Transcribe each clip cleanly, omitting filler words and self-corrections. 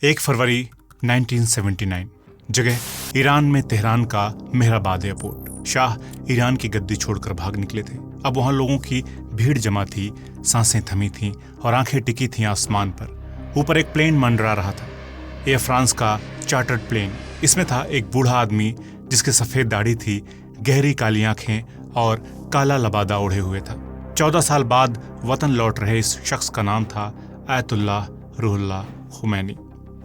1 फरवरी 1979, जगह ईरान में तेहरान का मेहराबाद एयरपोर्ट। शाह ईरान की गद्दी छोड़कर भाग निकले थे। अब वहां लोगों की भीड़ जमा थी, सांसें थमी थीं और आंखें टिकी थीं आसमान पर। ऊपर एक प्लेन मंडरा रहा था, एयर फ्रांस का चार्टर्ड प्लेन। इसमें था एक बूढ़ा आदमी जिसकी सफ़ेद दाढ़ी थी, गहरी काली आंखें और काला लबादा ओढ़े हुए था। 14 साल बाद वतन लौट रहे इस शख्स का नाम था आयतुल्लाह रूहुल्लाह खुमैनी।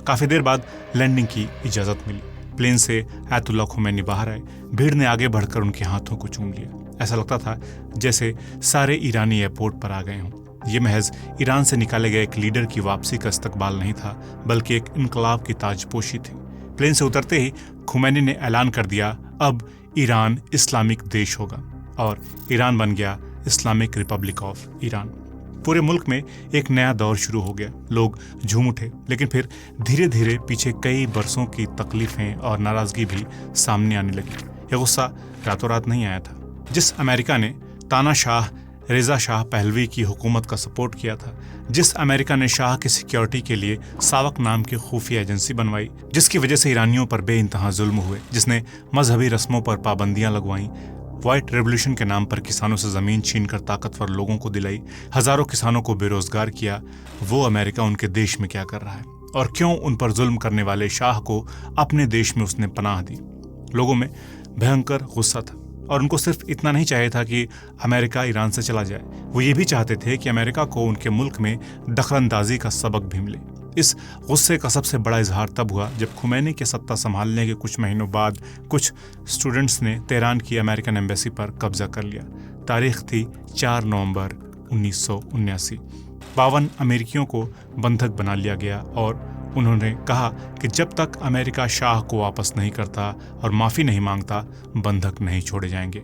काफ़ी देर बाद लैंडिंग की इजाज़त मिली। प्लेन से आयतुल्लाह खुमैनी बाहर आए। भीड़ ने आगे बढ़कर उनके हाथों को चूम लिया। ऐसा लगता था जैसे सारे ईरानी एयरपोर्ट पर आ गए हों। ये महज ईरान से निकाले गए एक लीडर की वापसी का इस्तकबाल नहीं था, बल्कि एक इनकलाब की ताजपोशी थी। प्लेन से उतरते ही खुमैनी ने ऐलान कर दिया, अब ईरान इस्लामिक देश होगा, और ईरान बन गया इस्लामिक रिपब्लिक ऑफ ईरान। पूरे मुल्क में एक नया दौर शुरू हो गया। लोग झूम उठे, लेकिन फिर धीरे धीरे पीछे कई बरसों की तकलीफें और नाराजगी भी सामने आने लगी। यह गुस्सा रातों रात नहीं आया था। जिस अमेरिका ने तानाशाह रेजा शाह पहलवी की हुकूमत का सपोर्ट किया था, जिस अमेरिका ने शाह की सिक्योरिटी के लिए सावक नाम की खुफिया एजेंसी बनवाई, जिसकी वजह से ईरानियों पर बेइंतहा जुल्म हुए, जिसने मजहबी रस्मों पर पाबंदियां लगवाईं, व्हाइट रेवोल्यूशन के नाम पर किसानों से जमीन छीनकर ताकतवर लोगों को दिलाई, हजारों किसानों को बेरोजगार किया, वो अमेरिका उनके देश में क्या कर रहा है और क्यों उन पर जुल्म करने वाले शाह को अपने देश में उसने पनाह दी। लोगों में भयंकर गुस्सा था, और उनको सिर्फ इतना नहीं चाहिए था कि अमेरिका ईरान से चला जाए, वो ये भी चाहते थे कि अमेरिका को उनके मुल्क में दखलंदाजी का सबक भी मिले। इस गुस्से का सबसे बड़ा इजहार तब हुआ जब खुमैनी के सत्ता संभालने के कुछ महीनों बाद कुछ स्टूडेंट्स ने तेहरान की अमेरिकन एम्बेसी पर कब्जा कर लिया। तारीख थी 4 नवंबर 1979। 52 अमेरिकियों को बंधक बना लिया गया, और उन्होंने कहा कि जब तक अमेरिका शाह को वापस नहीं करता और माफ़ी नहीं मांगता, बंधक नहीं छोड़े जाएंगे।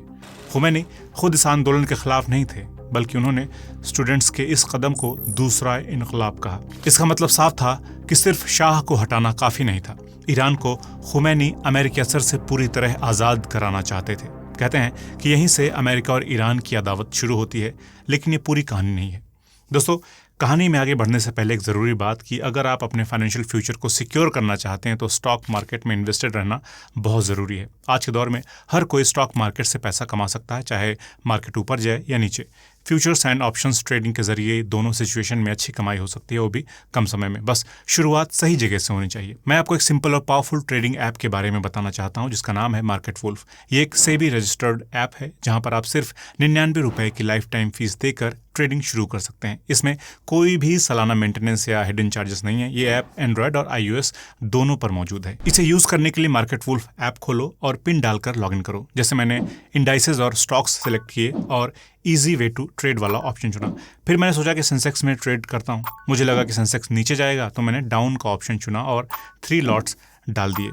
खुमैनी खुद इस आंदोलन के खिलाफ नहीं थे, बल्कि उन्होंने स्टूडेंट्स के इस कदम को दूसरा इनकलाब कहा। इसका मतलब साफ था कि सिर्फ शाह को हटाना काफ़ी नहीं था। ईरान को खुमैनी अमेरिकी असर से पूरी तरह आज़ाद कराना चाहते थे। कहते हैं कि यहीं से अमेरिका और ईरान की अदावत शुरू होती है, लेकिन ये पूरी कहानी नहीं है। दोस्तों, कहानी में आगे बढ़ने से पहले एक ज़रूरी बात कि अगर आप अपने फाइनेंशियल फ्यूचर को सिक्योर करना चाहते हैं तो स्टॉक मार्केट में इन्वेस्टेड रहना बहुत ज़रूरी है। आज के दौर में हर कोई स्टॉक मार्केट से पैसा कमा सकता है, चाहे मार्केट ऊपर जाए या नीचे। फ्यूचर्स एंड ऑप्शंस ट्रेडिंग के जरिए दोनों सिचुएशन में अच्छी कमाई हो सकती है, वो भी कम समय में। बस शुरुआत सही जगह से होनी चाहिए। मैं आपको एक सिंपल और पावरफुल ट्रेडिंग ऐप के बारे में बताना चाहता हूँ, जिसका नाम है मार्केट वुल्फ। ये एक सेबी रजिस्टर्ड ऐप है, जहाँ पर आप सिर्फ 99 रुपए की लाइफ टाइम फीस देकर ट्रेडिंग शुरू कर सकते हैं। इसमें कोई भी सालाना मेंटेनेंस या हिडन चार्जेस नहीं है। ये ऐप एंड्रॉयड और iOS दोनों पर मौजूद है। इसे यूज करने के लिए मार्केट वुल्फ ऐप खोलो और पिन डालकर लॉगिन करो। जैसे मैंने इंडाइसेस और स्टॉक्स सेलेक्ट किए और इजी वे टू ट्रेड वाला ऑप्शन चुना। फिर मैंने सोचा कि सेंसेक्स में ट्रेड करता हूँ। मुझे लगा कि सेंसेक्स नीचे जाएगा, तो मैंने डाउन का ऑप्शन चुना और 3 लॉट्स डाल दिए।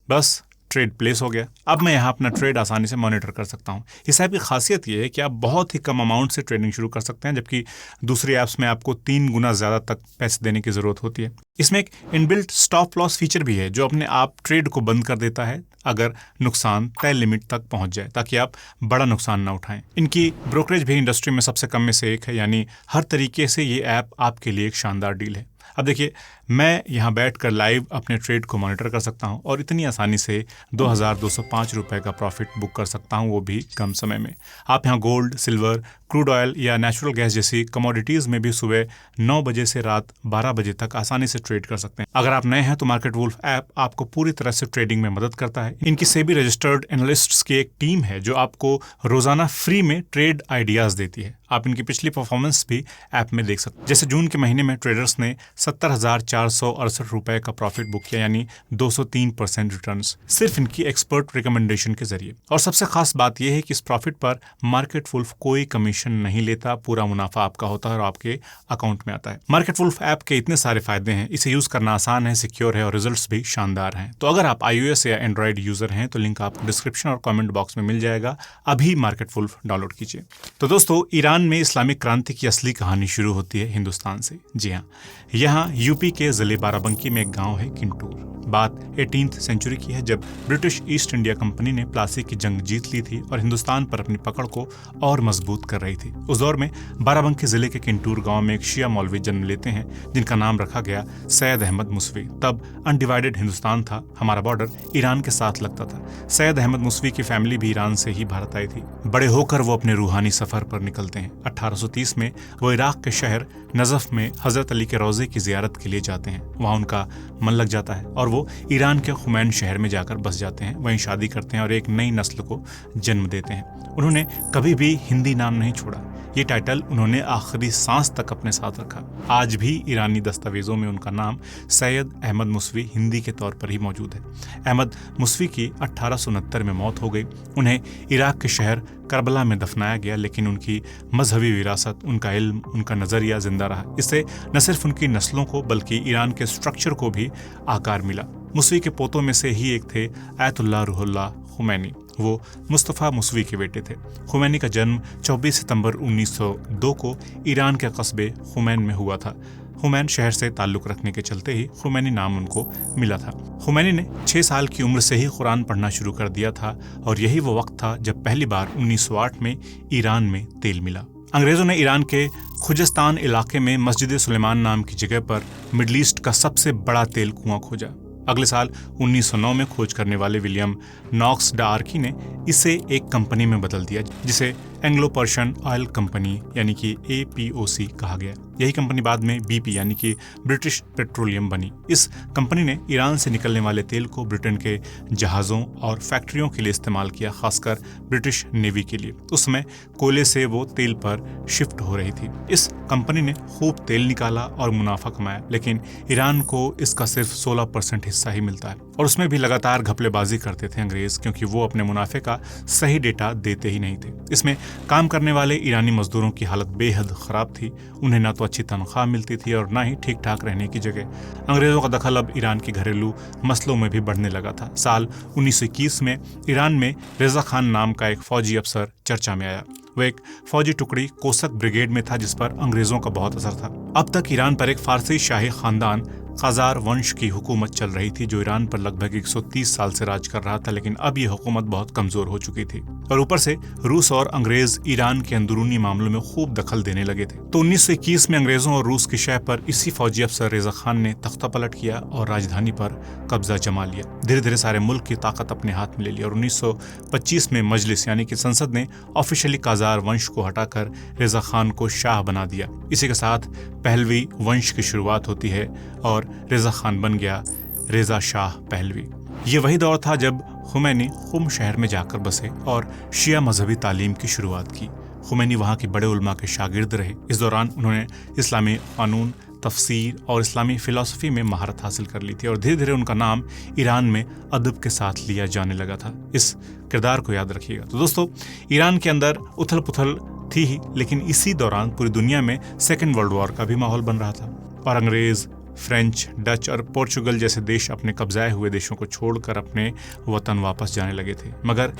बस ट्रेड प्लेस हो गया। अब मैं यहाँ अपना ट्रेड आसानी से मॉनिटर कर सकता हूँ। इस ऐप की खासियत ये है कि आप बहुत ही कम अमाउंट से ट्रेडिंग शुरू कर सकते हैं, जबकि दूसरी ऐप्स में आपको 3 गुना ज़्यादा तक पैसे देने की ज़रूरत होती है। इसमें एक इनबिल्ट स्टॉप लॉस फीचर भी है, जो अपने आप ट्रेड को बंद कर देता है अगर नुकसान तय लिमिट तक पहुंच जाए, ताकि आप बड़ा नुकसान ना उठाएं। इनकी ब्रोकरेज भी इंडस्ट्री में सबसे कम में से एक है, यानी हर तरीके से ये ऐप आपके लिए एक शानदार डील है। अब देखिए, मैं यहाँ बैठकर लाइव अपने ट्रेड को मॉनिटर कर सकता हूँ और इतनी आसानी से 2205 रुपए का प्रॉफिट बुक कर सकता हूँ, वो भी कम समय में। आप यहाँ गोल्ड, सिल्वर, क्रूड ऑयल या नेचुरल गैस जैसी कमोडिटीज़ में भी सुबह 9 बजे से रात 12 बजे तक आसानी से ट्रेड कर सकते हैं। अगर आप नए हैं तो मार्केट वुल्फ ऐप आपको पूरी तरह से ट्रेडिंग में मदद करता है। इनकी सेबी रजिस्टर्ड एनालिस्ट्स की एक टीम है जो आपको रोजाना फ्री में ट्रेड आइडियाज़ देती है। आप इनकी पिछली परफॉर्मेंस भी ऐप में देख सकते हैं। जैसे जून के महीने में ट्रेडर्स ने 70,468 रुपए का प्रॉफिट बुक किया, यानी 203% रिटर्न्स, सिर्फ इनकी एक्सपर्ट रिकमेंडेशन के जरिए। और सबसे खास बात यह है कि इस प्रॉफिट पर मार्केट वुल्फ कोई कमीशन नहीं लेता। पूरा मुनाफा आपका होता है और आपके अकाउंट में आता है। मार्केट वुल्फ ऐप के इतने सारे फायदे हैं, इसे यूज करना आसान है, सिक्योर है और रिजल्ट्स भी शानदार हैं। तो अगर आप iOS या एंड्रॉइड यूजर हैं तो लिंक आपको डिस्क्रिप्शन और कमेंट बॉक्स में मिल जाएगा। अभी मार्केट वुल्फ डाउनलोड कीजिए। तो दोस्तों, ईरान में इस्लामिक क्रांति की असली कहानी शुरू होती है हिंदुस्तान से। जी हाँ, यहाँ यूपी के के जिले बाराबंकी में एक गांव है किंटूर। बात 18th सेंचुरी की है, जब ब्रिटिश ईस्ट इंडिया कंपनी ने प्लासी की जंग जीत ली थी और हिंदुस्तान पर अपनी पकड़ को और मजबूत कर रही थी। उस दौर में बाराबंकी जिले के किंटूर गांव में एक शिया मौलवी जन्म लेते हैं जिनका नाम रखा गया सैयद अहमद मुसवी। तब अनडिवाइडेड हिंदुस्तान था, हमारा बॉर्डर ईरान के साथ लगता था। सैयद अहमद मुसवी की फैमिली भी ईरान से ही भारत आई थी। बड़े होकर वो अपने रूहानी सफर पर निकलते हैं। 1830 में वो इराक के शहर नजफ में हजरत अली के रोजे की जियारत के लिए जाते हैं। वहाँ उनका मन लग जाता है और वो ईरान के खुमैन शहर में जाकर बस जाते हैं। वहीं शादी करते हैं और एक नई नस्ल को जन्म देते हैं। उन्होंने कभी भी हिंदी नाम नहीं छोड़ा। ये टाइटल उन्होंने आखिरी सांस तक अपने साथ रखा। आज भी ईरानी दस्तावेजों में उनका नाम सैयद अहमद मुसवी हिंदी के तौर पर ही मौजूद है। अहमद मुसवी की 1869 में मौत हो गई। उन्हें इराक के शहर करबला में दफनाया गया, लेकिन उनकी मजहबी विरासत, उनका इल्म, उनका नजरिया जिंदा रहा। इससे न सिर्फ उनकी नस्लों को बल्कि ईरान के स्ट्रक्चर को भी आकार मिला। मुसवी के पोतों में से ही एक थे आयतुल्लाह रूहुल्लाह खुमैनी। वो मुस्तफ़ा मुसवी के बेटे थे। खुमैनी का जन्म 24 सितंबर 1902 को ईरान के कस्बे खुमैन में हुआ था। खुमैन शहर से ताल्लुक़ रखने के चलते ही खुमैनी नाम उनको मिला था। खुमैनी ने 6 साल की उम्र से ही कुरान पढ़ना शुरू कर दिया था और यही वो वक्त था जब पहली बार 1908 में ईरान में तेल मिला। अंग्रेज़ों ने ईरान के खुजस्तान इलाके में मस्जिद सुलेमान नाम की जगह पर मिडल ईस्ट का सबसे बड़ा तेल कुआं खोजा। अगले साल 1909 में खोज करने वाले विलियम नॉक्स डार्की ने इसे एक कंपनी में बदल दिया जिसे एंग्लो पर्शियन ऑयल कंपनी यानी कि APOC कहा गया। यही कंपनी बाद में BP यानी कि ब्रिटिश पेट्रोलियम बनी। इस कंपनी ने ईरान से निकलने वाले तेल को ब्रिटेन के जहाज़ों और फैक्ट्रियों के लिए इस्तेमाल किया, खासकर ब्रिटिश नेवी के लिए। उस समय कोयले से वो तेल पर शिफ्ट हो रही थी। इस कंपनी ने खूब तेल निकाला और मुनाफा कमाया, लेकिन ईरान को इसका सिर्फ 16% हिस्सा ही मिलता है और उसमें भी लगातार घपलेबाजी करते थे अंग्रेज, क्योंकि वो अपने मुनाफे का सही डेटा देते ही नहीं थे। इसमें काम करने वाले ईरानी मजदूरों की हालत बेहद खराब थी। उन्हें ना तो अच्छी तनख्वाह मिलती थी और ना ही ठीक ठाक रहने की जगह। अंग्रेजों का दखल अब ईरान के घरेलू मसलों में भी बढ़ने लगा था। साल 1921 में ईरान में रेजा खान नाम का एक फौजी अफसर चर्चा में आया। वह एक फौजी टुकड़ी कोसक ब्रिगेड में था जिस पर अंग्रेजों का बहुत असर था। अब तक ईरान पर एक फारसी शाही खानदान क़ाजार वंश की हुकूमत चल रही थी जो ईरान पर लगभग 130 साल से राज कर रहा था, लेकिन अब यह हुकूमत बहुत कमजोर हो चुकी थी और ऊपर से रूस और अंग्रेज ईरान के अंदरूनी मामलों में खूब दखल देने लगे थे। तो 1921 में अंग्रेजों और रूस की शह पर इसी फौजी अफसर रेजा खान ने तख्ता पलट किया और राजधानी पर कब्जा जमा लिया। धीरे धीरे सारे मुल्क की ताकत अपने हाथ में ले ली और 1925 में मजलिस यानी कि संसद ने ऑफिशियली क़ाजार वंश को हटाकर रेजा खान को शाह बना दिया। इसी के साथ पहलवी वंश की शुरुआत होती है और रेजा खान बन गया रेजा शाह पहलवी। ये वही दौर था जब खुमैनी खुम शहर में जाकर बसे और शिया मजहबी तालीम की शुरुआत की। खुमैनी वहाँ के बड़े उलमा के शागिर्द रहे। इस दौरान उन्होंने इस्लामी कानून, तफसीर और इस्लामी फ़िलासफ़ी में महारत हासिल कर ली थी और धीरे धीरे उनका नाम ईरान में अदब के साथ लिया जाने लगा था। इस किरदार को याद रखिएगा। तो दोस्तों, ईरान के अंदर उथल पुथल थी ही, लेकिन इसी दौरान पूरी दुनिया में सेकेंड वर्ल्ड वॉर का भी माहौल बन रहा था और अंग्रेज़, फ्रेंच, डच और पोर्चुगल जैसे देश अपने कब्जाए हुए देशों को छोड़कर अपने वतन वापस जाने लगे थे। मगर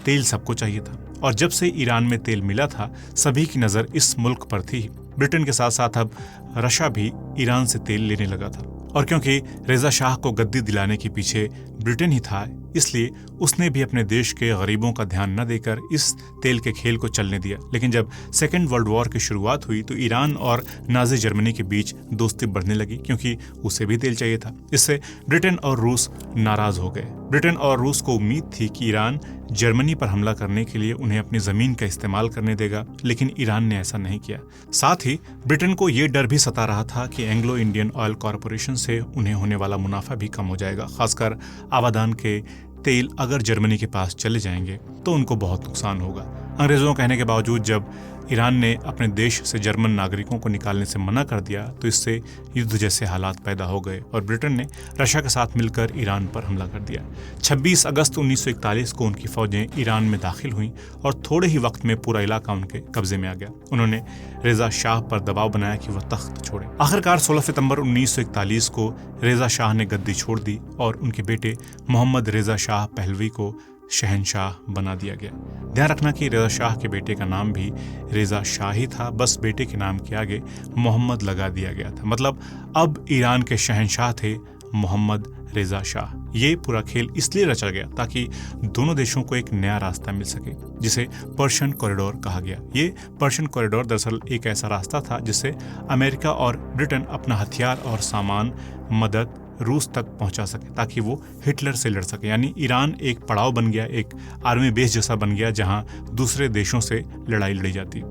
तेल सबको चाहिए था और जब से ईरान में तेल मिला था सभी की नज़र इस मुल्क पर थी। ब्रिटेन के साथ साथ अब रशिया भी ईरान से तेल लेने लगा था और क्योंकि रेजा शाह को गद्दी दिलाने के पीछे ब्रिटेन ही था, इसलिए उसने भी अपने देश के गरीबों का ध्यान न देकर इस तेल के खेल को चलने दिया। लेकिन जब सेकेंड वर्ल्ड वॉर की शुरुआत हुई तो ईरान और नाज़ी जर्मनी के बीच दोस्ती बढ़ने लगी क्योंकि उसे भी तेल चाहिए था। इससे ब्रिटेन और रूस नाराज हो गए। ब्रिटेन और रूस को उम्मीद थी कि ईरान जर्मनी पर हमला करने के लिए उन्हें अपनी ज़मीन का इस्तेमाल करने देगा, लेकिन ईरान ने ऐसा नहीं किया। साथ ही ब्रिटेन को ये डर भी सता रहा था कि एंग्लो इंडियन ऑयल कॉरपोरेशन से उन्हें होने वाला मुनाफा भी कम हो जाएगा। खासकर आवादान के तेल अगर जर्मनी के पास चले जाएंगे तो उनको बहुत नुकसान होगा। अंग्रेज़ों के कहने के बावजूद जब ईरान ने अपने देश से जर्मन नागरिकों को निकालने से मना कर दिया तो इससे युद्ध जैसे हालात पैदा हो गए और ब्रिटेन ने रशिया के साथ मिलकर ईरान पर हमला कर दिया। 26 अगस्त 1941 को उनकी फौजें ईरान में दाखिल हुईं और थोड़े ही वक्त में पूरा इलाका उनके कब्जे में आ गया। उन्होंने रेजा शाह पर दबाव बनाया कि वह तख्त छोड़े। आखिरकार 16 सितंबर 1941 को रेजा शाह ने गद्दी छोड़ दी और उनके बेटे मोहम्मद रेजा शाह पहलवी को शहंशाह बना दिया गया। ध्यान रखना कि रेजा शाह के बेटे का नाम भी रेजा शाह ही था, बस बेटे के नाम के आगे मोहम्मद लगा दिया गया था। मतलब अब ईरान के शहंशाह थे मोहम्मद रेजा शाह। ये पूरा खेल इसलिए रचा गया ताकि दोनों देशों को एक नया रास्ता मिल सके, जिसे पर्शियन कॉरिडोर कहा गया। ये पर्शियन कॉरिडोर दरअसल एक ऐसा रास्ता था जिससे अमेरिका और ब्रिटेन अपना हथियार और सामान, मदद रूस तक पहुंचा सके ताकि वो हिटलर से लड़ सके। यानी ईरान एक पड़ाव बन गया, एक आर्मी बेस जैसा बन गया जहां दूसरे देशों से लड़ाई लड़ी जाती।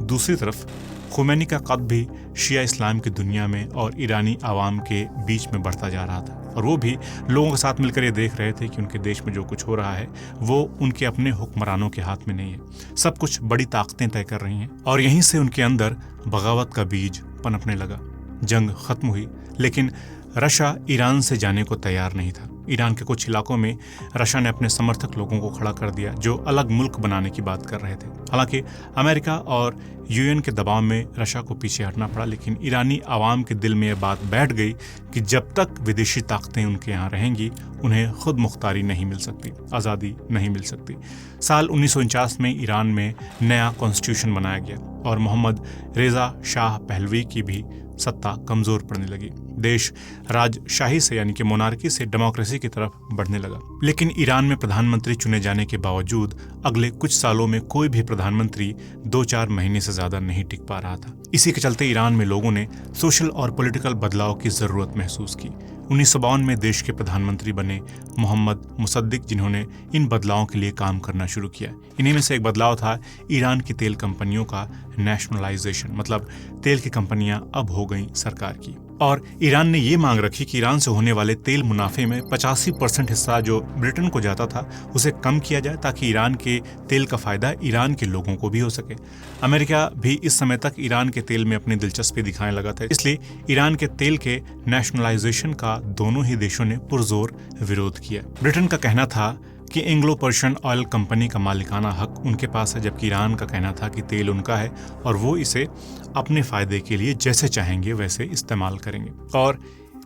दूसरी तरफ खुमैनी का कद भी शिया इस्लाम की दुनिया में और ईरानी आवाम के बीच में बढ़ता जा रहा था, और वो भी लोगों के साथ मिलकर ये देख रहे थे कि उनके देश में जो कुछ हो रहा है वो उनके अपने हुक्मरानों के हाथ में नहीं है। सब कुछ बड़ी ताकतें तय कर रही हैं, और यहीं से उनके अंदर बगावत का बीज पनपने लगा। जंग खत्म हुई, लेकिन रशिया ईरान से जाने को तैयार नहीं था। ईरान के कुछ इलाकों में रशिया ने अपने समर्थक लोगों को खड़ा कर दिया जो अलग मुल्क बनाने की बात कर रहे थे। हालांकि अमेरिका और यूएन के दबाव में रशिया को पीछे हटना पड़ा, लेकिन ईरानी आवाम के दिल में यह बात बैठ गई कि जब तक विदेशी ताकतें उनके यहाँ रहेंगी उन्हें खुद मुख्तारी नहीं मिल सकती, आज़ादी नहीं मिल सकती। साल 1949 में ईरान में नया कॉन्स्टिट्यूशन बनाया गया और मोहम्मद रेजा शाह पहलवी की भी सत्ता कमजोर पड़ने लगी। देश राजशाही से यानी कि मोनार्की से डेमोक्रेसी की तरफ बढ़ने लगा। लेकिन ईरान में प्रधानमंत्री चुने जाने के बावजूद अगले कुछ सालों में कोई भी प्रधानमंत्री 2-4 महीने से ज्यादा नहीं टिक पा रहा था। इसी के चलते ईरान में लोगों ने सोशल और पॉलिटिकल बदलाव की जरूरत महसूस की। 1952 में देश के प्रधानमंत्री बने मोहम्मद मुसद्दिक, जिन्होंने इन बदलावों के लिए काम करना शुरू किया। इन्हीं में से एक बदलाव था ईरान की तेल कंपनियों का नेशनलाइजेशन, मतलब तेल की कंपनियां अब हो गई सरकार की। और ईरान ने ये मांग रखी कि ईरान से होने वाले तेल मुनाफे में 85% हिस्सा जो ब्रिटेन को जाता था उसे कम किया जाए, ताकि ईरान के तेल का फायदा ईरान के लोगों को भी हो सके। अमेरिका भी इस समय तक ईरान के तेल में अपनी दिलचस्पी दिखाने लगा था, इसलिए ईरान के तेल के नेशनलाइजेशन का दोनों ही देशों ने पुरजोर विरोध किया। ब्रिटेन का कहना था कि एंग्लो पर्शियन ऑयल कंपनी का मालिकाना हक उनके पास है, जबकि ईरान का कहना था कि तेल उनका है और वो इसे अपने फायदे के लिए जैसे चाहेंगे वैसे इस्तेमाल करेंगे। और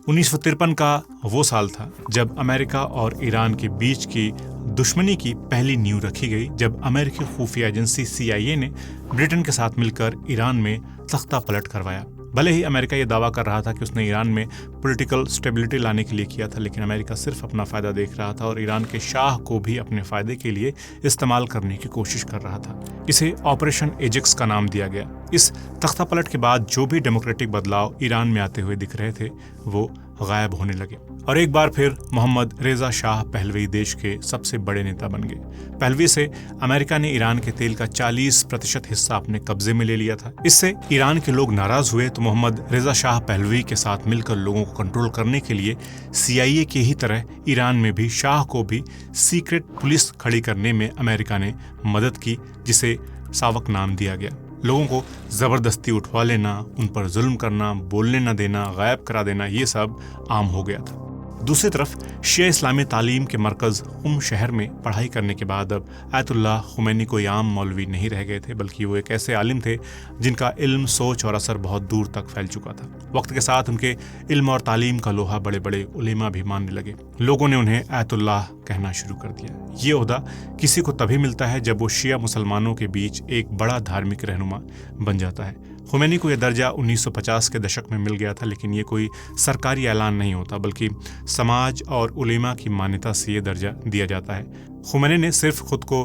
1953 का वो साल था जब अमेरिका और ईरान के बीच की दुश्मनी की पहली नींव रखी गई, जब अमेरिकी खुफिया एजेंसी CIA ने ब्रिटेन के साथ मिलकर ईरान में तख्ता पलट करवाया। भले ही अमेरिका ये दावा कर रहा था कि उसने ईरान में पॉलिटिकल स्टेबिलिटी लाने के लिए किया था, लेकिन अमेरिका सिर्फ अपना फायदा देख रहा था और ईरान के शाह को भी अपने फायदे के लिए इस्तेमाल करने की कोशिश कर रहा था। इसे ऑपरेशन एजेक्स का नाम दिया गया। इस तख्ता पलट के बाद जो भी डेमोक्रेटिक बदलाव ईरान में आते हुए दिख रहे थे वो गायब होने लगे और एक बार फिर मोहम्मद रेजा शाह पहलवी देश के सबसे बड़े नेता बन गए। पहलवी से अमेरिका ने ईरान के तेल का 40% हिस्सा अपने कब्जे में ले लिया था। इससे ईरान के लोग नाराज हुए तो मोहम्मद रेजा शाह पहलवी के साथ मिलकर लोगों को कंट्रोल करने के लिए CIA की ही तरह ईरान में भी शाह को भी सीक्रेट पुलिस खड़ी करने में अमेरिका ने मदद की, जिसे सावक नाम दिया गया। लोगों को जबरदस्ती उठवा लेना, उन पर जुल्म करना, बोलने न देना, गायब करा देना, ये सब आम हो गया था। दूसरी तरफ शिया इस्लामी तालीम के मरकज़ कुम शहर में पढ़ाई करने के बाद अब आयतुल्लाह खुमैनी कोई आम मौलवी नहीं रह गए थे, बल्कि वो एक ऐसे आलिम थे जिनका इल्म, सोच और असर बहुत दूर तक फैल चुका था। वक्त के साथ उनके इल्म और तालीम का लोहा बड़े बड़े उलेमा भी मानने लगे। लोगों ने उन्हें आयतुल्लाह कहना शुरू कर दिया। ये ओहदा किसी को तभी मिलता है जब वो शिया मुसलमानों के बीच एक बड़ा धार्मिक रहनुमा बन जाता है। खुमैनी को यह दर्जा 1950 के दशक में मिल गया था, लेकिन ये कोई सरकारी ऐलान नहीं होता, बल्कि समाज और उलेमा की मान्यता से ये दर्जा दिया जाता है। खुमैनी ने सिर्फ खुद को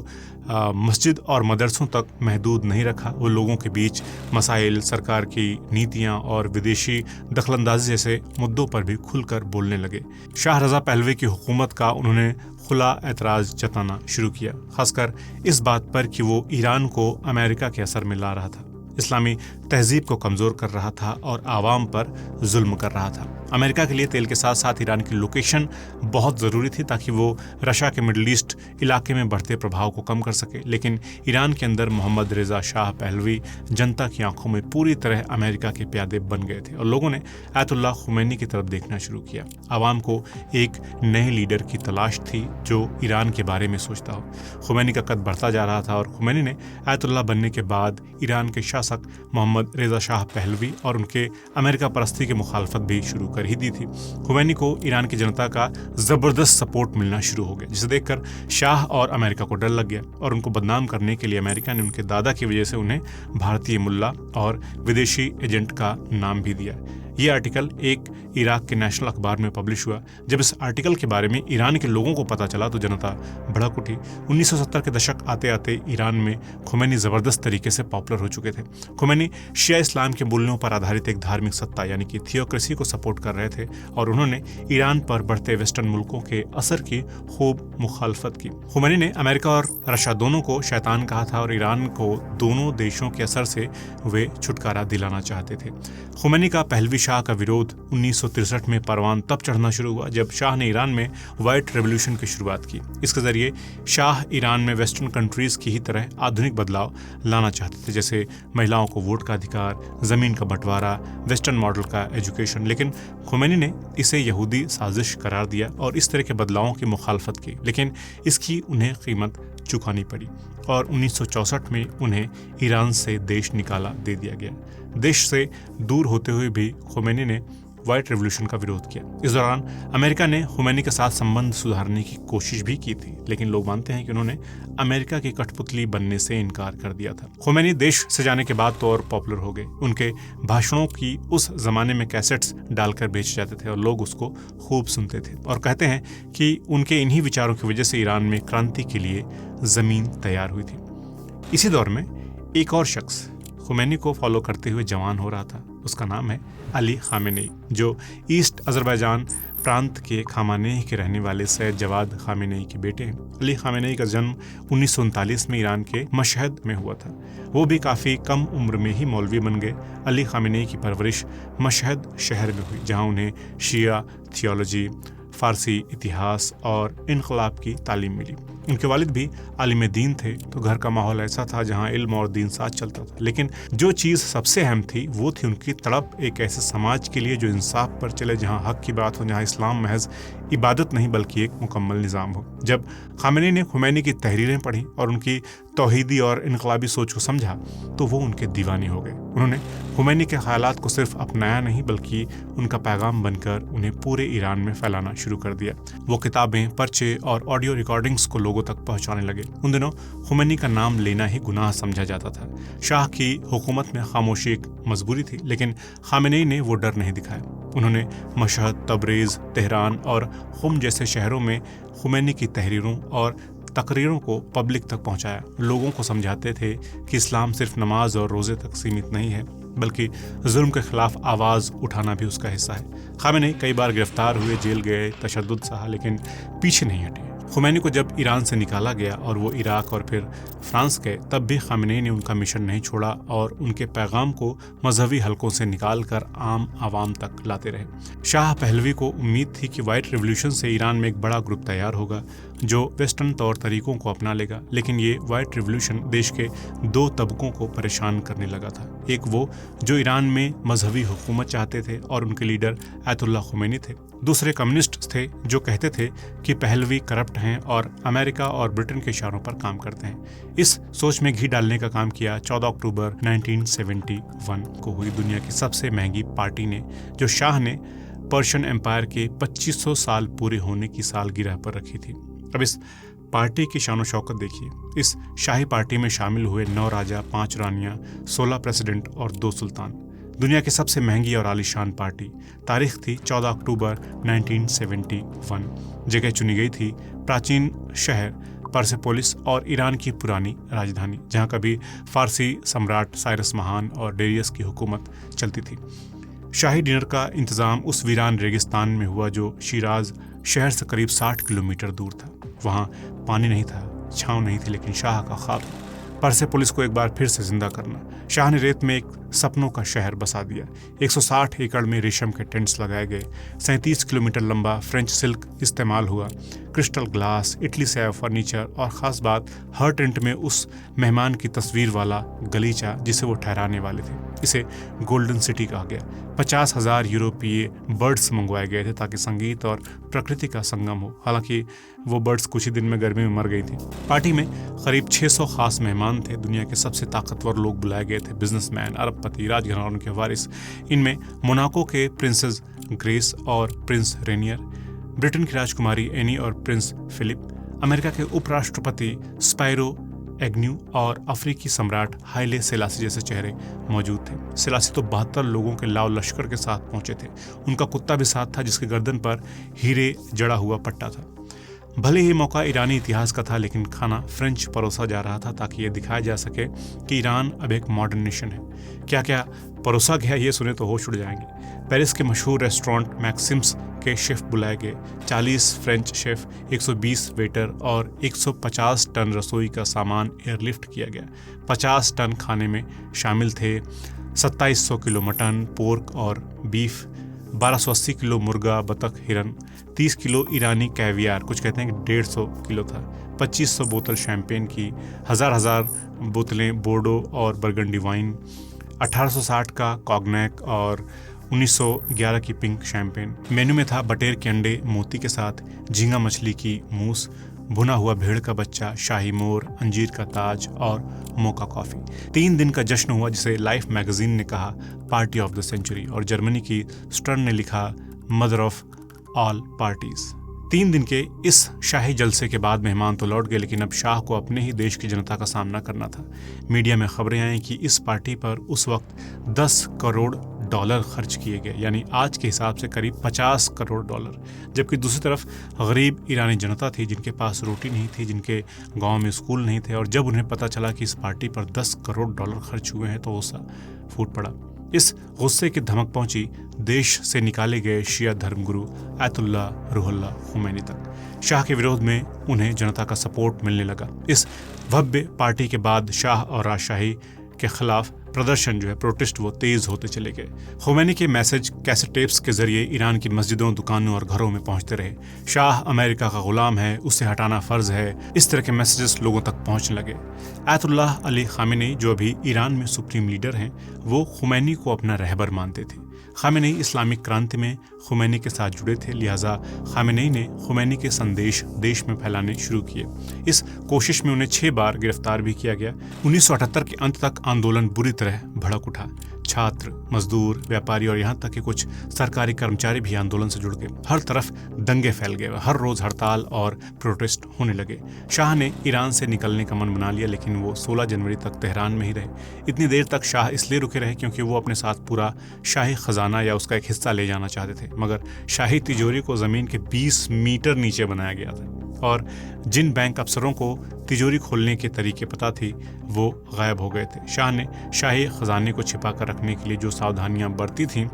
मस्जिद और मदरसों तक महदूद नहीं रखा, वो लोगों के बीच मसाइल, सरकार की नीतियां और विदेशी दखलंदाजी जैसे मुद्दों पर भी खुलकर बोलने लगे। शाह रज़ा पहलवी की हुकूमत का उन्होंने खुला एतराज़ जताना शुरू किया, खासकर इस बात पर कि वो ईरान को अमेरिका के असर में ला रहा था, इस्लामी तहजीब को कमज़ोर कर रहा था और आवाम पर जुल्म कर रहा था। अमेरिका के लिए तेल के साथ साथ ईरान की लोकेशन बहुत ज़रूरी थी ताकि वो रशिया के मिडल ईस्ट इलाके में बढ़ते प्रभाव को कम कर सके, लेकिन ईरान के अंदर मोहम्मद रेजा शाह पहलवी जनता की आंखों में पूरी तरह अमेरिका के प्यादे बन गए थे और लोगों ने आयतुल्लाह खुमैनी की तरफ देखना शुरू किया। आवाम को एक नए लीडर की तलाश थी जो ईरान के बारे में सोचता हो। खुमैनी का कद बढ़ता जा रहा था और खुमैनी ने आयतुल्लाह बनने के बाद ईरान के शासक मोहम्मद मोहम्मद रेजा शाह पहलवी और उनके अमेरिका परस्ती की मुखालफत भी शुरू कर ही दी थी। खुमैनी को ईरान की जनता का ज़बरदस्त सपोर्ट मिलना शुरू हो गया, जिसे देखकर शाह और अमेरिका को डर लग गया और उनको बदनाम करने के लिए अमेरिका ने उनके दादा की वजह से उन्हें भारतीय मुल्ला और विदेशी एजेंट का नाम भी दिया। ये आर्टिकल एक इराक के नेशनल अखबार में पब्लिश हुआ। जब इस आर्टिकल के बारे में ईरान के लोगों को पता चला तो जनता भड़क उठी। 1970 के दशक आते आते ईरान में खुमैनी ज़बरदस्त तरीके से पॉपुलर हो चुके थे। खुमैनी शिया इस्लाम के मूल्यों पर आधारित एक धार्मिक सत्ता यानी कि थियोक्रेसी को सपोर्ट कर रहे थे और उन्होंने ईरान पर बढ़ते वेस्टर्न मुल्कों के असर की खूब मुखालफत की। खुमैनी ने अमेरिका और रशिया दोनों को शैतान कहा था और ईरान को दोनों देशों के असर से वे छुटकारा दिलाना चाहते थे। खुमैनी का पहलवी शाह का विरोध 1963 में परवान तब चढ़ना शुरू हुआ जब शाह ने ईरान में व्हाइट रेवोल्यूशन की शुरुआत की। इसके जरिए शाह ईरान में वेस्टर्न कंट्रीज की ही तरह आधुनिक बदलाव लाना चाहते थे, जैसे महिलाओं को वोट का अधिकार, जमीन का बंटवारा, वेस्टर्न मॉडल का एजुकेशन। लेकिन खुमैनी ने इसे यहूदी साजिश करार दिया और इस तरह के बदलावों की मुखालफत की, लेकिन इसकी उन्हें कीमत चुकानी पड़ी और 1964 में उन्हें ईरान से देश निकाला दे दिया गया। देश से दूर होते हुए भी खुमैनी ने व्हाइट रेवोल्यूशन का विरोध किया। इस दौरान अमेरिका ने खुमैनी के साथ संबंध सुधारने की कोशिश भी की थी, लेकिन लोग मानते हैं कि उन्होंने अमेरिका की कठपुतली बनने से इनकार कर दिया था। खुमैनी देश से जाने के बाद तो और पॉपुलर हो गए। उनके भाषणों की उस जमाने में कैसेट्स डालकर बेचे जाते थे और लोग उसको खूब सुनते थे और कहते हैं कि उनके इन्हीं विचारों की वजह से ईरान में क्रांति के लिए जमीन तैयार हुई थी। इसी दौर में एक और शख्स खुमैनी को फॉलो करते हुए जवान हो रहा था। उसका नाम है अली खामेनेई, जो ईस्ट अज़रबैजान प्रांत के खामानेई के रहने वाले सैयद जवाद खामेनेई के बेटे हैं। अली खामेनेई का जन्म 1939 में ईरान के मशहद में हुआ था। वो भी काफ़ी कम उम्र में ही मौलवी बन गए। अली खामेनेई की परवरिश मशहद शहर में हुई, जहाँ उन्हें शिया थियोलॉजी, फारसी इतिहास और इनकलाब की तालीम मिली। उनके वालिद भी आलिम दीन थे, तो घर का माहौल ऐसा था जहाँ इल्म और दीन साथ चलता था। लेकिन जो चीज़ सबसे अहम थी वो थी उनकी तड़प एक ऐसे समाज के लिए जो इंसाफ पर चले, जहाँ हक की बात हो, जहाँ इस्लाम महज इबादत नहीं बल्कि एक मुकम्मल निज़ाम हो। जब खामेनी ने खुमैनी की तहरीरें पढ़ी और उनकी तौहीदी और इनकलाबी सोच को समझा तो वो उनके दीवाने हो गए। उन्होंने खुमैनी के ख्यालात को सिर्फ अपनाया नहीं बल्कि उनका पैगाम बनकर उन्हें पूरे ईरान में फैलाना शुरू कर दिया। वो किताबें, पर्चे और ऑडियो रिकॉर्डिंग्स को लोगों तक पहुंचाने लगे। उन दिनों खुमैनी का नाम लेना ही गुनाह समझा जाता था। शाह की हुकूमत में खामोशी एक मजबूरी थी, लेकिन खामेनी ने वो डर नहीं दिखाया। उन्होंने मशहद, तबरेज़, तेहरान और खुम जैसे शहरों में खुमैनी की तहरीरों और तकरीरों को पब्लिक तक पहुंचाया। लोगों को समझाते थे कि इस्लाम सिर्फ नमाज और रोज़े तक सीमित नहीं है बल्कि जुल्म के खिलाफ आवाज़ उठाना भी उसका हिस्सा है। खामेनी कई बार गिरफ्तार हुए, जेल गए, तशद्दुद सहा, लेकिन पीछे नहीं हटे। खुमैनी को जब ईरान से निकाला गया और वो इराक और फिर फ्रांस गए, तब भी खामेनी ने उनका मिशन नहीं छोड़ा और उनके पैगाम को मजहबी हलकों से निकाल कर आम आवाम तक लाते रहे। शाह पहलवी को उम्मीद थी कि व्हाइट रेवोल्यूशन से ईरान में एक बड़ा ग्रुप तैयार होगा जो वेस्टर्न तौर तरीकों को अपना लेगा, लेकिन ये व्हाइट रेवोल्यूशन देश के दो तबकों को परेशान करने लगा था। एक वो जो ईरान में मजहबी हुकूमत चाहते थे और उनके लीडर आयतुल्ला खुमैनी थे। दूसरे कम्युनिस्ट थे जो कहते थे कि पहलवी करप्ट हैं और अमेरिका और ब्रिटेन के इशारों पर काम करते हैं। इस सोच में घी डालने का काम किया 14 अक्टूबर 1971 को हुई दुनिया की सबसे महंगी पार्टी ने, जो शाह ने पर्शियन एम्पायर के 2500 साल पूरे होने की सालगिरह पर रखी थी। अब इस पार्टी की शान शौकत देखिए। इस शाही पार्टी में शामिल हुए 9 राजा, 5 रानियां, 16 प्रेसिडेंट और 2 सुल्तान। दुनिया की सबसे महंगी और आलीशान पार्टी। तारीख थी 14 अक्टूबर 1971। जगह चुनी गई थी प्राचीन शहर परसेपोलिस और ईरान की पुरानी राजधानी, जहां कभी फारसी सम्राट साइरस महान और डेरियस की हुकूमत चलती थी। शाही डिनर का इंतज़ाम उस वीरान रेगिस्तान में हुआ जो शिराज शहर से करीब 60 किलोमीटर दूर था। वहाँ पानी नहीं था, छाँव नहीं थी, लेकिन शाह का ख्वाब था परसेपोलिस को एक बार फिर से जिंदा करना। शाह ने रेत में एक सपनों का शहर बसा दिया। 160 एकड़ में रेशम के टेंट्स लगाए गए। 37 किलोमीटर लंबा फ्रेंच सिल्क इस्तेमाल हुआ। क्रिस्टल ग्लास, इटली से आया फर्नीचर और ख़ास बात, हर टेंट में उस मेहमान की तस्वीर वाला गलीचा जिसे वो ठहराने वाले थे। इसे गोल्डन सिटी कहा गया। 50,000 यूरोपीय बर्ड्स मंगवाए गए थे ताकि संगीत और प्रकृति का संगम हो। हालांकि वो बर्ड्स कुछ ही दिन में गर्मी में मर गई थी। पार्टी में करीब 600 खास मेहमान थे। दुनिया के सबसे ताकतवर लोग बुलाए गए थे, बिजनेसमैन, अरबपति, राजघरानों के वारिस। इनमें मोनाको के प्रिंसेस ग्रेस और प्रिंस रेनियर, ब्रिटेन की राजकुमारी एनी और प्रिंस फिलिप, अमेरिका के उपराष्ट्रपति स्पाइरो एग्न्यू और अफ्रीकी सम्राट हाइले सेलासी जैसे चेहरे मौजूद थे। सेलासी तो 72 लोगों के लाव लश्कर के साथ पहुंचे थे। उनका कुत्ता भी साथ था जिसके गर्दन पर हीरे जड़ा हुआ पट्टा था। भले ही मौका ईरानी इतिहास का था, लेकिन खाना फ्रेंच परोसा जा रहा था ताकि ये दिखाया जा सके कि ईरान अब एक मॉडर्न नेशन है। क्या क्या परोसा गया ये सुने तो होश उड़ जाएंगे। पेरिस के मशहूर रेस्टोरेंट मैक्सिम्स के शेफ बुलाए गए। 40 फ्रेंच शेफ, 120 वेटर और 150 टन रसोई का सामान एयरलिफ्ट किया गया। 50 टन खाने में शामिल थे 2700 किलो मटन, पोर्क और बीफ, 1280 किलो मुर्गा, बतख, हिरन, 30 किलो ईरानी कैवियार, कुछ कहते हैं कि 150 किलो था, 2500 बोतल शैंपेन की, हजार बोतलें बोर्डो और बरगंडी वाइन, 1860 का कॉग्नैक और 1911 की पिंक शैंपेन। मेन्यू में था बटेर के अंडे मोती के साथ, झींगा मछली की मूस, भुना हुआ भेड़ का बच्चा, शाही मोर, अंजीर का ताज और मोका कॉफी। 3 दिन का जश्न हुआ जिसे लाइफ मैगजीन ने कहा पार्टी ऑफ द सेंचुरी और जर्मनी की स्टर्न ने लिखा मदर ऑफ ऑल पार्टीज। 3 दिन के इस शाही जलसे के बाद मेहमान तो लौट गए, लेकिन अब शाह को अपने ही देश की जनता का सामना करना था। मीडिया में खबरें आई कि इस पार्टी पर उस वक्त $10 करोड़ खर्च किए गए, यानी आज के हिसाब से करीब $50 करोड़। जबकि दूसरी तरफ गरीब ईरानी जनता थी जिनके पास रोटी नहीं थी, जिनके गांव में स्कूल नहीं थे, और जब उन्हें पता चला कि इस पार्टी पर $10 करोड़ खर्च हुए हैं तो गुस्सा फूट पड़ा। इस गुस्से की धमक पहुंची देश से निकाले गए शिया धर्मगुरु आयतुल्लाह रूहुल्लाह खुमैनी तक। शाह के विरोध में उन्हें जनता का सपोर्ट मिलने लगा। इस भव्य पार्टी के बाद शाह और राजशाही के खिलाफ प्रदर्शन प्रोटेस्ट वो तेज होते चले गए। खुमैनी के मैसेज कैसेट टेप्स के जरिए ईरान की मस्जिदों, दुकानों और घरों में पहुंचते रहे। शाह अमेरिका का गुलाम है, उसे हटाना फर्ज है, इस तरह के मैसेजेस लोगों तक पहुंचने लगे। आयतुल्लाह अली खामेनी जो अभी ईरान में सुप्रीम लीडर हैं, वो खुमैनी को अपना रहबर मानते थे। खामेनी इस्लामिक क्रांति में खुमैनी के साथ जुड़े थे, लिहाजा खामेनी ने खुमैनी के संदेश देश में फैलाने शुरू किए। इस कोशिश में उन्हें 6 बार गिरफ्तार भी किया गया। 1978 के अंत तक आंदोलन बुरी तरह भड़क उठा। छात्र, मजदूर, व्यापारी और यहाँ तक कि कुछ सरकारी कर्मचारी भी आंदोलन से जुड़ गए। हर तरफ दंगे फैल गए, हर रोज हड़ताल और प्रोटेस्ट होने लगे। शाह ने ईरान से निकलने का मन बना लिया, लेकिन वो 16 जनवरी तक तेहरान में ही रहे। इतनी देर तक शाह इसलिए रुके रहे क्योंकि वो अपने साथ पूरा शाही खजाना या उसका एक हिस्सा ले जाना चाहते थे, मगर शाही तिजोरी को जमीन के 20 मीटर नीचे बनाया गया था और जिन बैंक अफसरों को तिजोरी खोलने के तरीके पता थी वो गायब हो गए थे। शाह ने शाही खजाने को छिपा कर रखने के लिए जो सावधानियां बरती थीं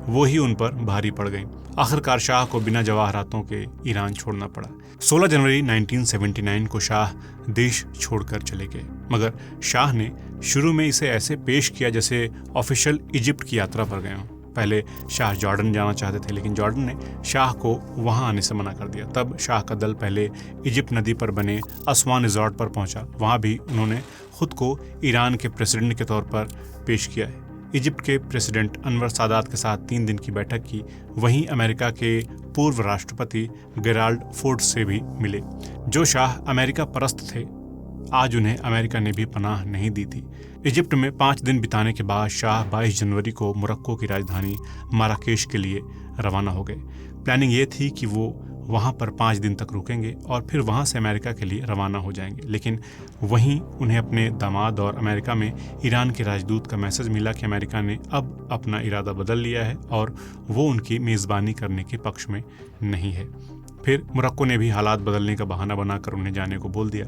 वो ही उन पर भारी पड़ गईं। आखिरकार शाह को बिना जवाहरातों के ईरान छोड़ना पड़ा। 16 जनवरी 1979 को शाह देश छोड़कर चले गए, मगर शाह ने शुरू में इसे ऐसे पेश किया जैसे ऑफिशियल इजिप्ट की यात्रा पर गए हों। पहले शाह जॉर्डन जाना चाहते थे, लेकिन जॉर्डन ने शाह को वहां आने से मना कर दिया। तब शाह का दल पहले इजिप्ट नदी पर बने असवान रिजॉर्ट पर पहुंचा। वहां भी उन्होंने खुद को ईरान के प्रेसिडेंट के तौर पर पेश किया है। इजिप्ट के प्रेसिडेंट अनवर सादात के साथ 3 दिन की बैठक की। वहीं अमेरिका के पूर्व राष्ट्रपति गेराल्ड फोर्ड से भी मिले। जो शाह अमेरिका परस्त थे, आज उन्हें अमेरिका ने भी पनाह नहीं दी थी। इजिप्ट में 5 दिन बिताने के बाद शाह 22 जनवरी को मोरक्को की राजधानी माराकेश के लिए रवाना हो गए। प्लानिंग ये थी कि वो वहाँ पर 5 दिन तक रुकेंगे और फिर वहाँ से अमेरिका के लिए रवाना हो जाएंगे, लेकिन वहीं उन्हें अपने दामाद और अमेरिका में ईरान के राजदूत का मैसेज मिला कि अमेरिका ने अब अपना इरादा बदल लिया है और वो उनकी मेज़बानी करने के पक्ष में नहीं है। फिर मोरक्को ने भी हालात बदलने का बहाना बनाकर उन्हें जाने को बोल दिया।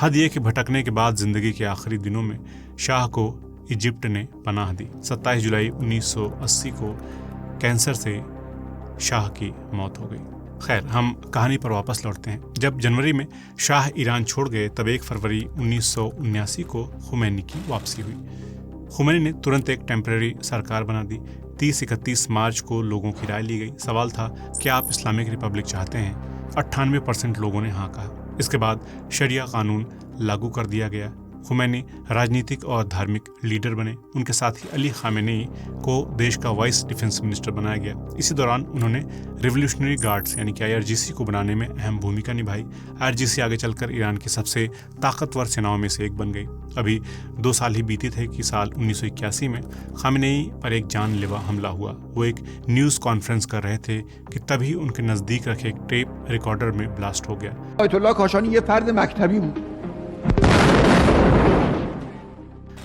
हद ये कि भटकने के बाद जिंदगी के आखिरी दिनों में शाह को इजिप्ट ने पनाह दी। 27 जुलाई 1980 को कैंसर से शाह की मौत हो गई। खैर, हम कहानी पर वापस लौटते हैं। जब जनवरी में शाह ईरान छोड़ गए तब 1 फरवरी 1979 को खुमैनी की वापसी हुई। खुमैनी ने तुरंत एक टेम्परेरी सरकार बना दी। 30-31 मार्च को लोगों की राय ली गई। सवाल था कि आप इस्लामिक रिपब्लिक चाहते हैं? 98% लोगों ने हाँ कहा। इसके बाद शरिया कानून लागू कर दिया गया। खुमैनी राजनीतिक और धार्मिक लीडर बने। उनके साथ ही अली खामेनी को देश का वाइस डिफेंस मिनिस्टर बनाया गया। इसी दौरान उन्होंने रिवोल्यूशनरी गार्ड्स यानी कि IRGC को बनाने में अहम भूमिका निभाई। IRGC आगे चलकर ईरान की सबसे ताकतवर सेनाओं में से एक बन गई। अभी 2 साल ही बीते थे कि साल 1981 में खामेनी पर एक जानलेवा हमला हुआ। वो एक न्यूज़ कॉन्फ्रेंस कर रहे थे कि तभी उनके नज़दीक रखे एक टेप रिकॉर्डर में ब्लास्ट हो गया। आयतुल्लाह काशानी ये फर्द मकतबी हूं।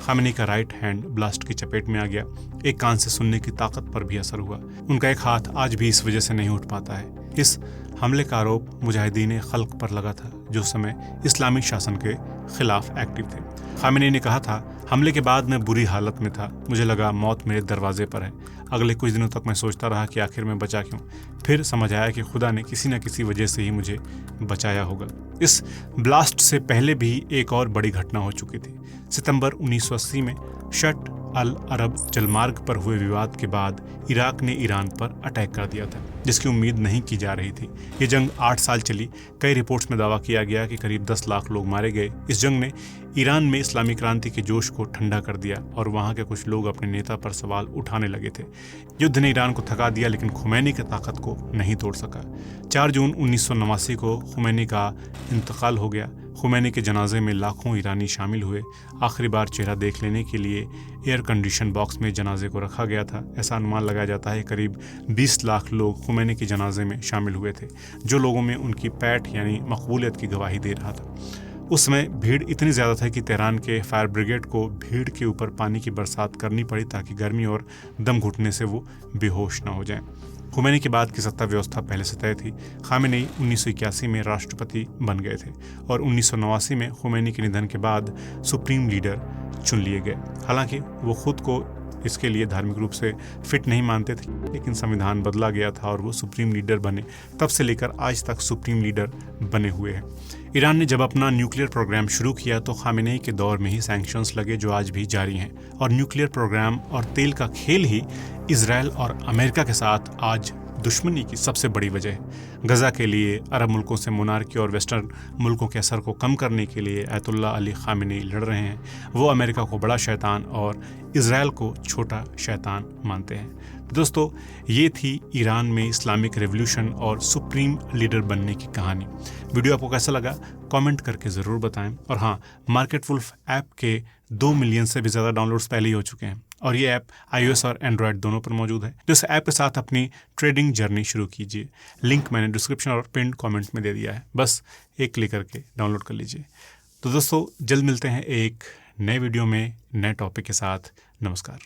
खामेनी का राइट हैंड ब्लास्ट की चपेट में आ गया। एक कान से सुनने की ताकत पर भी असर हुआ। उनका एक हाथ आज भी इस वजह से नहीं उठ पाता है। इस हमले का आरोप मुजाहिदीन खल्क पर लगा था, जो उस समय इस्लामिक शासन के खिलाफ एक्टिव थे। खामेनी ने कहा था, हमले के बाद मैं बुरी हालत में था, मुझे लगा मौत मेरे दरवाजे पर है। अगले कुछ दिनों तक मैं सोचता रहा कि आखिर मैं बचा क्यों। फिर समझ आया कि खुदा ने किसी न किसी वजह से ही मुझे बचाया होगा। इस ब्लास्ट से पहले भी एक और बड़ी घटना हो चुकी थी। सितंबर 1980 में शट अल अरब जलमार्ग पर हुए विवाद के बाद इराक ने ईरान पर अटैक कर दिया था, जिसकी उम्मीद नहीं की जा रही थी। ये जंग 8 साल चली। कई रिपोर्ट्स में दावा किया गया कि करीब 10 लाख लोग मारे गए। इस जंग ने ईरान में इस्लामी क्रांति के जोश को ठंडा कर दिया और वहाँ के कुछ लोग अपने नेता पर सवाल उठाने लगे थे। युद्ध ने ईरान को थका दिया, लेकिन खुमैनी की ताकत को नहीं तोड़ सका। 4 जून 1989 को खुमैनी का इंतकाल हो गया। खुमैनी के जनाजे में लाखों ईरानी शामिल हुए। आखिरी बार चेहरा देख लेने के लिए एयर कंडीशन बॉक्स में जनाजे को रखा गया था। ऐसा अनुमान लगाया जाता है करीब 20 लाख लोग खुमैनी के जनाजे में शामिल हुए थे, जो लोगों में उनकी पैठ यानी मकबूलियत की गवाही दे रहा था। उस समय भीड़ इतनी ज़्यादा था कि तेहरान के फायर ब्रिगेड को भीड़ के ऊपर पानी की बरसात करनी पड़ी ताकि गर्मी और दम घुटने से वो बेहोश ना हो जाएं। खुमैनी के बाद की सत्ता व्यवस्था पहले से तय थी। खामेनी 1981 में राष्ट्रपति बन गए थे और 1989 में खुमैनी के निधन के बाद सुप्रीम लीडर चुन लिए गए। हालांकि वो खुद को इसके लिए धार्मिक रूप से फिट नहीं मानते थे, लेकिन संविधान बदला गया था और वो सुप्रीम लीडर बने। तब से लेकर आज तक सुप्रीम लीडर बने हुए हैं। ईरान ने जब अपना न्यूक्लियर प्रोग्राम शुरू किया तो खामेनी के दौर में ही सैंक्शंस लगे, जो आज भी जारी हैं। और न्यूक्लियर प्रोग्राम और तेल का खेल ही इजराइल और अमेरिका के साथ आज दुश्मनी की सबसे बड़ी वजह है। गजा के लिए अरब मुल्कों से मोनार्की और वेस्टर्न मुल्कों के असर को कम करने के लिए आयतुल्लाह अली खामेनी लड़ रहे हैं। वो अमेरिका को बड़ा शैतान और इजराइल को छोटा शैतान मानते हैं। दोस्तों, ये थी ईरान में इस्लामिक रेवोल्यूशन और सुप्रीम लीडर बनने की कहानी। वीडियो आपको कैसा लगा कमेंट करके ज़रूर बताएं। और हाँ, मार्केट वुल्फ ऐप के 2 मिलियन से भी ज़्यादा डाउनलोड्स पहले ही हो चुके हैं और ये ऐप iOS और एंड्रॉयड दोनों पर मौजूद है। तो इस ऐप के साथ अपनी ट्रेडिंग जर्नी शुरू कीजिए। लिंक मैंने डिस्क्रिप्शन और पिन कमेंट में दे दिया है, बस एक क्लिक करके डाउनलोड कर लीजिए। तो दोस्तों, जल्द मिलते हैं एक नए वीडियो में नए टॉपिक के साथ। नमस्कार।